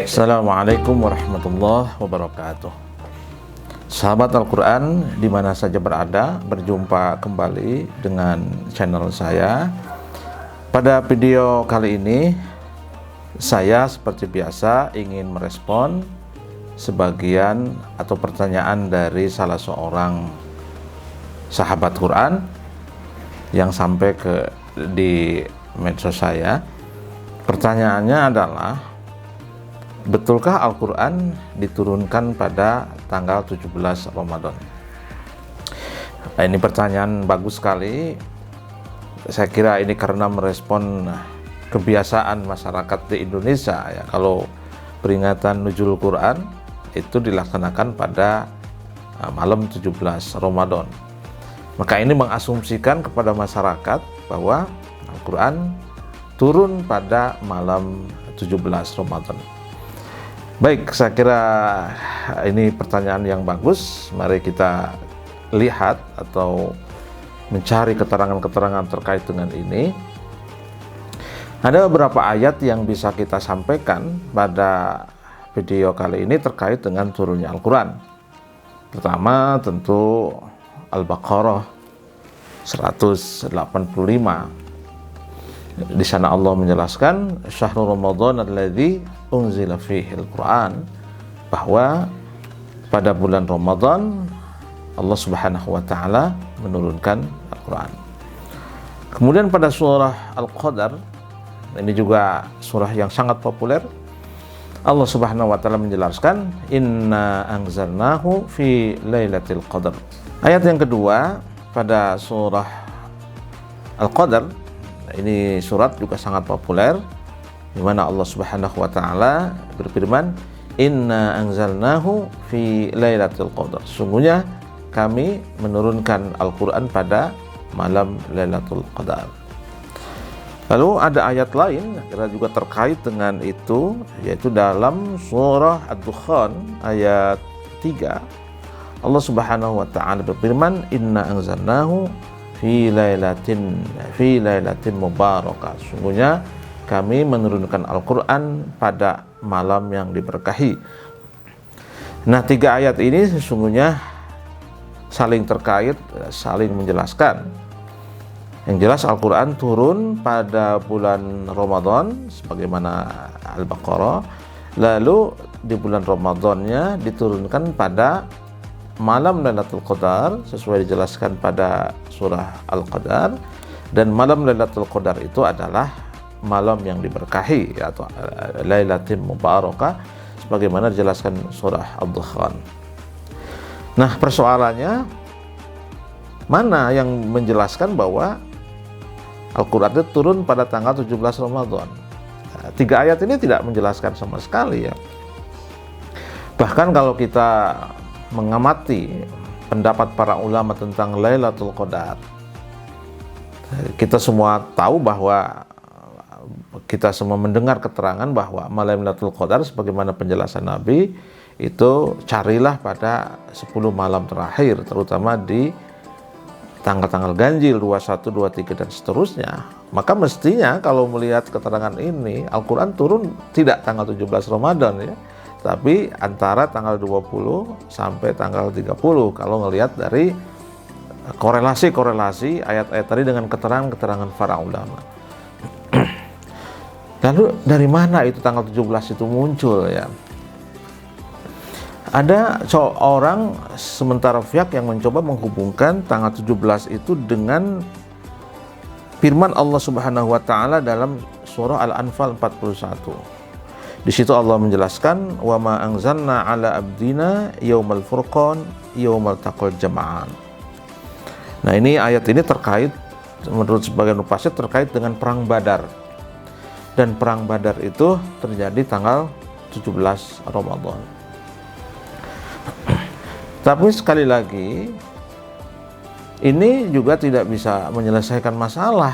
Assalamualaikum warahmatullahi wabarakatuh. Sahabat Al-Quran di mana saja berada, berjumpa kembali dengan channel saya. Pada video kali ini saya seperti biasa ingin merespon sebagian atau pertanyaan dari salah seorang sahabat Quran yang sampai di medsos saya. Pertanyaannya adalah, betulkah Al-Quran diturunkan pada tanggal 17 Ramadan? Nah, ini pertanyaan bagus sekali. Saya kira ini karena merespon kebiasaan masyarakat di Indonesia ya. Kalau peringatan Nuzul Quran itu dilaksanakan pada malam 17 Ramadan. Maka ini mengasumsikan kepada masyarakat bahwa Al-Quran turun pada malam 17 Ramadan. Baik, saya kira ini pertanyaan yang bagus. Mari kita lihat atau mencari keterangan-keterangan terkait dengan ini. Ada beberapa ayat yang bisa kita sampaikan pada video kali ini terkait dengan turunnya Al-Quran. Pertama tentu Al-Baqarah 185. Di sana Allah menjelaskan syahrul Ramadan alladzi unzila fihi al-Quran, bahwa pada bulan Ramadan Allah Subhanahu wa taala menurunkan Al-Quran. Kemudian pada surah Al-Qadar, ini juga surah yang sangat populer, Allah Subhanahu wa taala menjelaskan inna anzalnahu fi lailatul qadar. Ayat yang kedua pada surah Al-Qadar, ini surat juga sangat populer, di mana Allah Subhanahu wa taala berfirman, "Inna anzalnahu fi lailatul qadar." Sungguhnya kami menurunkan Al-Qur'an pada malam Lailatul Qadar. Lalu ada ayat lain kira juga terkait dengan itu, yaitu dalam surah Ad-Dukhan ayat 3. Allah Subhanahu wa taala berfirman, "Inna anzalnahu fi lailatin mubarakah." Sungguhnya kami menurunkan Al-Quran pada malam yang diberkahi. Nah, tiga ayat ini sesungguhnya saling terkait, saling menjelaskan. Yang jelas Al-Quran turun pada bulan Ramadan sebagaimana Al-Baqarah, lalu di bulan Ramadannya diturunkan pada malam Lailatul Qadar sesuai dijelaskan pada surah Al-Qadar, dan malam Lailatul Qadar itu adalah malam yang diberkahi atau Lailatin Mubarakah sebagaimana dijelaskan surah Ad-Dukhan. Nah, persoalannya mana yang menjelaskan bahwa Al-Quran itu turun pada tanggal 17 Ramadan? Nah, tiga ayat ini tidak menjelaskan sama sekali ya. Bahkan kalau kita mengamati pendapat para ulama tentang Lailatul Qadar, kita semua tahu bahwa kita semua mendengar keterangan bahwa malam Lailatul Qadar sebagaimana penjelasan Nabi itu carilah pada 10 malam terakhir, terutama di tanggal-tanggal ganjil 21, 23 dan seterusnya. Maka mestinya kalau melihat keterangan ini Al-Quran turun tidak tanggal 17 Ramadan ya, tapi antara tanggal 20 sampai tanggal 30 kalau ngelihat dari korelasi ayat-ayat tadi dengan keterangan-keterangan para ulama. Lalu dari mana itu tanggal 17 itu muncul ya? Ada seorang sementara pihak yang mencoba menghubungkan tanggal 17 itu dengan firman Allah Subhanahu wa taala dalam surah Al-Anfal 41. Di situ Allah menjelaskan, "Wa ma anzalna 'ala abdina yaumal furqan yaumal taqal jama'an." Nah, ini ayat ini terkait, menurut sebagian mufassir, terkait dengan perang Badar. Dan perang Badar itu terjadi tanggal 17 Ramadan. Tapi sekali lagi, ini juga tidak bisa menyelesaikan masalah.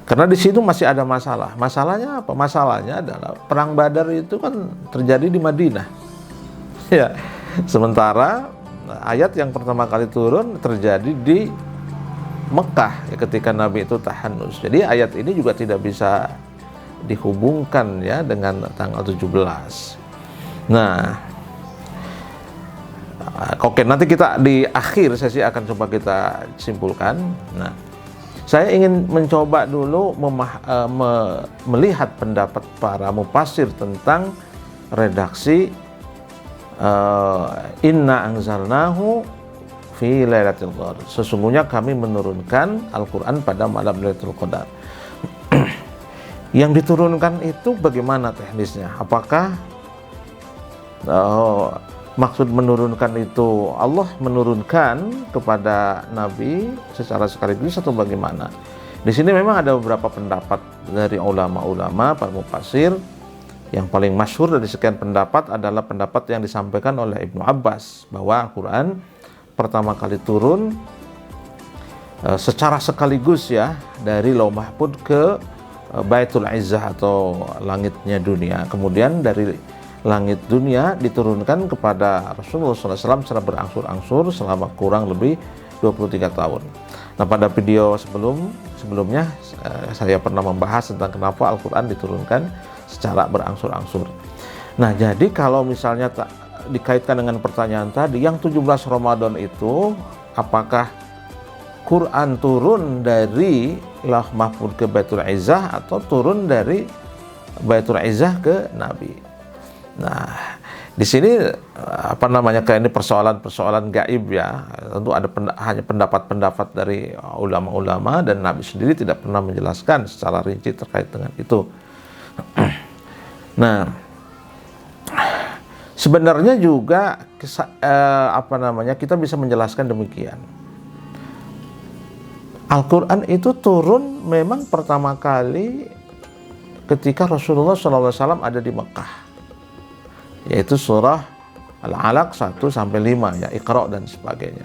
Karena di situ masih ada masalah. Masalahnya apa? Masalahnya adalah perang Badar itu kan terjadi di Madinah. Ya, sementara ayat yang pertama kali turun terjadi di Mekah ya, ketika Nabi itu tahannus. Jadi ayat ini juga tidak bisa dihubungkan ya dengan tanggal 17. Nah, oke, nanti kita di akhir sesi akan coba kita simpulkan. Nah, saya ingin mencoba dulu melihat pendapat para mufassir tentang redaksi inna anzalnahu fi lailatul qadar. Sesungguhnya kami menurunkan Al-Qur'an pada malam Lailatul Qadar. Yang diturunkan itu bagaimana teknisnya? Apakah maksud menurunkan itu Allah menurunkan kepada Nabi secara sekaligus atau bagaimana? Di sini memang ada beberapa pendapat dari ulama-ulama, para mufassir. Yang paling masyhur dari sekian pendapat adalah pendapat yang disampaikan oleh Ibnu Abbas bahwa Al-Quran pertama kali turun secara sekaligus ya dari Lauh Mahfuz ke Baitul Izzah atau langitnya dunia. Kemudian dari langit dunia diturunkan kepada Rasulullah SAW secara berangsur-angsur selama kurang lebih 23 tahun. Nah, pada video sebelumnya saya pernah membahas tentang kenapa Al-Quran diturunkan secara berangsur-angsur. Nah, jadi kalau misalnya dikaitkan dengan pertanyaan tadi, yang 17 Ramadan itu apakah Quran turun dari Lauh Mahfuz ke Baitul Izzah atau turun dari Baitul Izzah ke Nabi? Nah, di sini kayak ini persoalan gaib ya. Tentu ada hanya pendapat-pendapat dari ulama-ulama dan Nabi sendiri tidak pernah menjelaskan secara rinci terkait dengan itu. Nah, sebenarnya juga kita bisa menjelaskan demikian. Al-Quran itu turun memang pertama kali ketika Rasulullah SAW ada di Mekah, yaitu surah Al-Alaq 1-5 ya, Iqra dan sebagainya.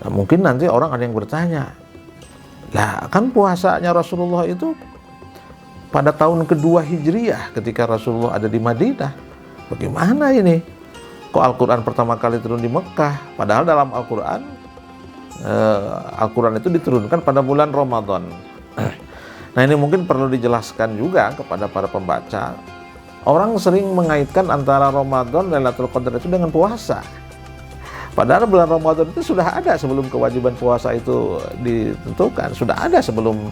Nah, mungkin nanti orang ada yang bertanya, lah kan puasanya Rasulullah itu pada tahun kedua Hijriyah ketika Rasulullah ada di Madinah. Bagaimana ini? Kok Al-Quran pertama kali turun di Mekah? Padahal dalam Al-Quran itu diturunkan pada bulan Ramadan. Nah, ini mungkin perlu dijelaskan juga kepada para pembaca. Orang sering mengaitkan antara Ramadan dan Lailatul Qadar itu dengan puasa. Padahal bulan Ramadan itu sudah ada sebelum kewajiban puasa itu ditentukan. Sudah ada sebelum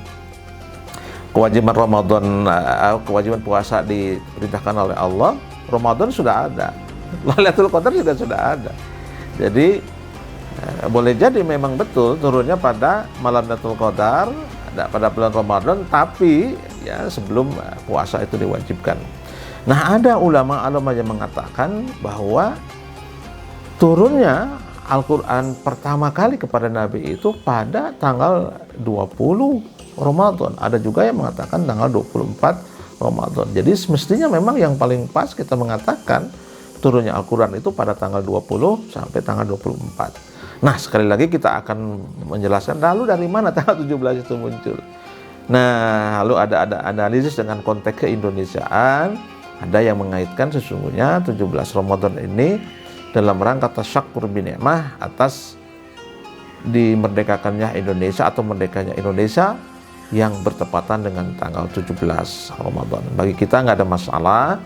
kewajiban Ramadan, kewajiban puasa diperintahkan oleh Allah. Ramadan sudah ada, Lailatul Qadar juga sudah ada. Jadi boleh jadi memang betul turunnya pada malam Lailatul Qadar, pada bulan Ramadan, tapi ya sebelum puasa itu diwajibkan. Nah, ada ulama-ulama yang mengatakan bahwa turunnya Al-Quran pertama kali kepada Nabi itu pada tanggal 20 Ramadan. Ada juga yang mengatakan tanggal 24 Ramadan. Jadi semestinya memang yang paling pas kita mengatakan turunnya Al-Quran itu pada tanggal 20 sampai tanggal 24. Nah, sekali lagi kita akan menjelaskan lalu dari mana tanggal 17 itu muncul. Nah, lalu ada analisis dengan konteks keindonesiaan. Ada yang mengaitkan sesungguhnya 17 Ramadan ini dalam rangka tasyakur bi ni'mah atas dimerdekakannya Indonesia atau merdekanya Indonesia yang bertepatan dengan tanggal 17 Ramadan. Bagi kita nggak ada masalah,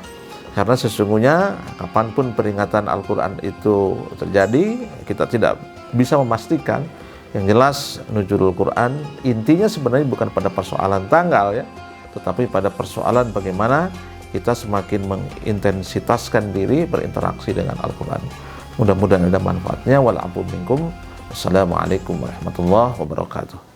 karena sesungguhnya kapanpun peringatan Al-Quran itu terjadi, kita tidak bisa memastikan. Yang jelas nuzulul Quran intinya sebenarnya bukan pada persoalan tanggal ya, tetapi pada persoalan bagaimana kita semakin mengintensitaskan diri berinteraksi dengan Al-Quran. Mudah-mudahan ada manfaatnya. Wal afu minkum. Wassalamualaikum warahmatullahi wabarakatuh.